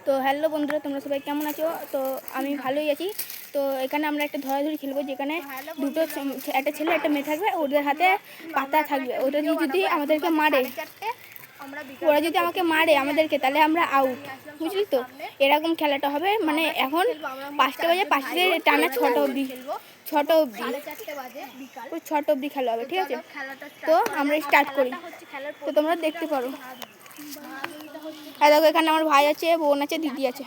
তো হ্যালো বন্ধুরা, তোমরা সবাই কেমন আছো? তো আমি ভালোই আছি। তো এখানে আমরা একটা ধরাধরি খেলবো, যেখানে দুটো একটা ছেলে একটা মেয়ে থাকবে, ওদের হাতে পাতা থাকবে। ওটা যদি আমাদেরকে মারে, ওরা যদি আমাকে মারে আমাদেরকে, তাহলে আমরা আউট, বুঝলি তো? এরকম খেলাটা হবে। মানে এখন 5টা বাজে, 5টে টানা 6টা অবধি, 6টা অবধি, ওই 6টা অবধি খেলা হবে, ঠিক আছে? তো আমরা স্টার্ট করি, তো তোমরা দেখতে পারো। দেখো, এখানে আমার ভাই আছে, বোন আছে, দিদি আছে।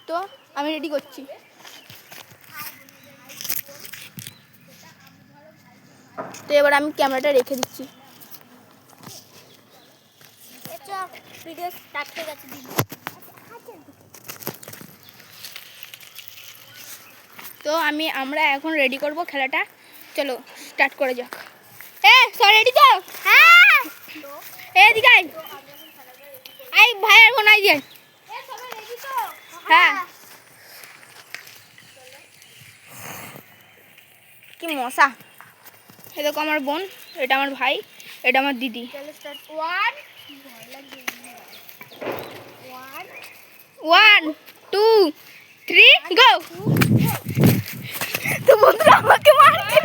তো আমি রেডি করছি। তো এবার আমি ক্যামেরাটা রেখে দিচ্ছি। তো আমরা এখন রেডি করব খেলাটা। চলো স্টার্ট করে যাক। রেডি তো? হ্যাঁ। এদিকে আয়, আই ভাই আর বোন আই যে। হ্যাঁ, কি মশা। এই দেখো আমার বোন, এটা আমার ভাই, এটা আমার দিদি। 1 2 3 গো। তো বন্ধুরা আমাকে মারতে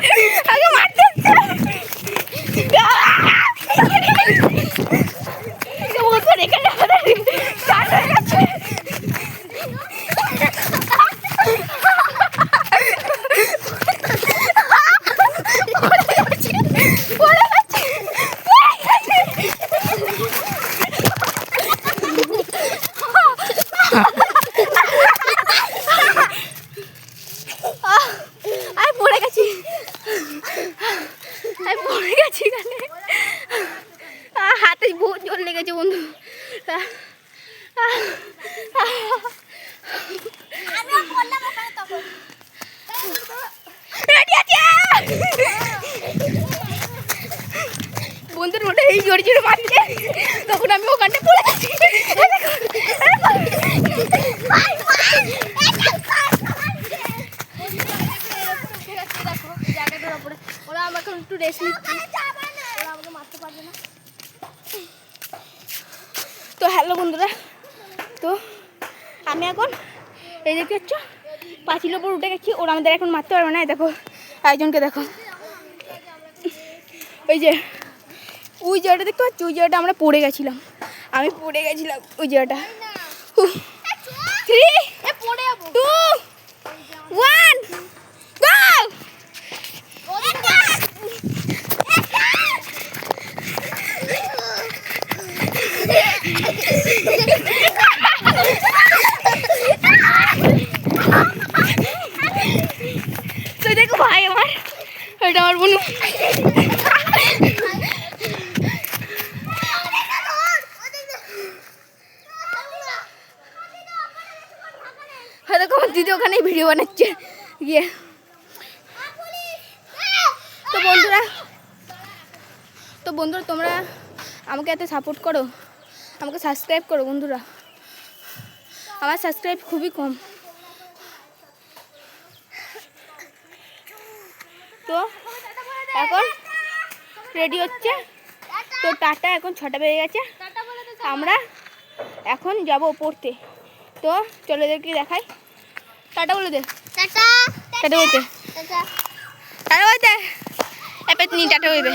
হাতে বহুত জোর লেগেছে বন্ধু। বন্ধুর মধ্যে এই জোরে জোরে মারছে, তখন আমি ওখানটা পড়ে গেছি। ওরা আমাকে একটু রেস্ট নিচ্ছে, ওরা আমাকে মারতে পারবে না। তো হ্যালো বন্ধুরা, তো আমি এখন এই দেখতে পাচ্ছ পাঁচিলের উপর উঠে গেছি। ওরা আমাদের এখন মারতে পারবে না। দেখো একজনকে, দেখো ওই যে ওই জায়গাটা দেখতে পাচ্ছি, ওই জায়গাটা আমরা পড়ে গেছিলাম, আমি পড়ে গেছিলাম ওই জায়গাটা। 3 2 1 গো। তো দেখো ভাই আমার, এটা আমার বোন। দেখো আমার দিদি ওখানে ভিডিও বানাচ্ছে গিয়ে। তো বন্ধুরা তোমরা আমাকে এত সাপোর্ট করো, আমাকে সাবস্ক্রাইব করো বন্ধুরা। আমার সাবস্ক্রাইব খুবই কম। তো এখন রেডি হচ্ছে। তো টাটা, এখন 6টা বেজে গেছে, আমরা এখন যাব পড়তে। তো চলো এদেরকে দেখাই। টাটা বলে দে। টাটা বলতে, টাটা বলতে, টাটা বলতে।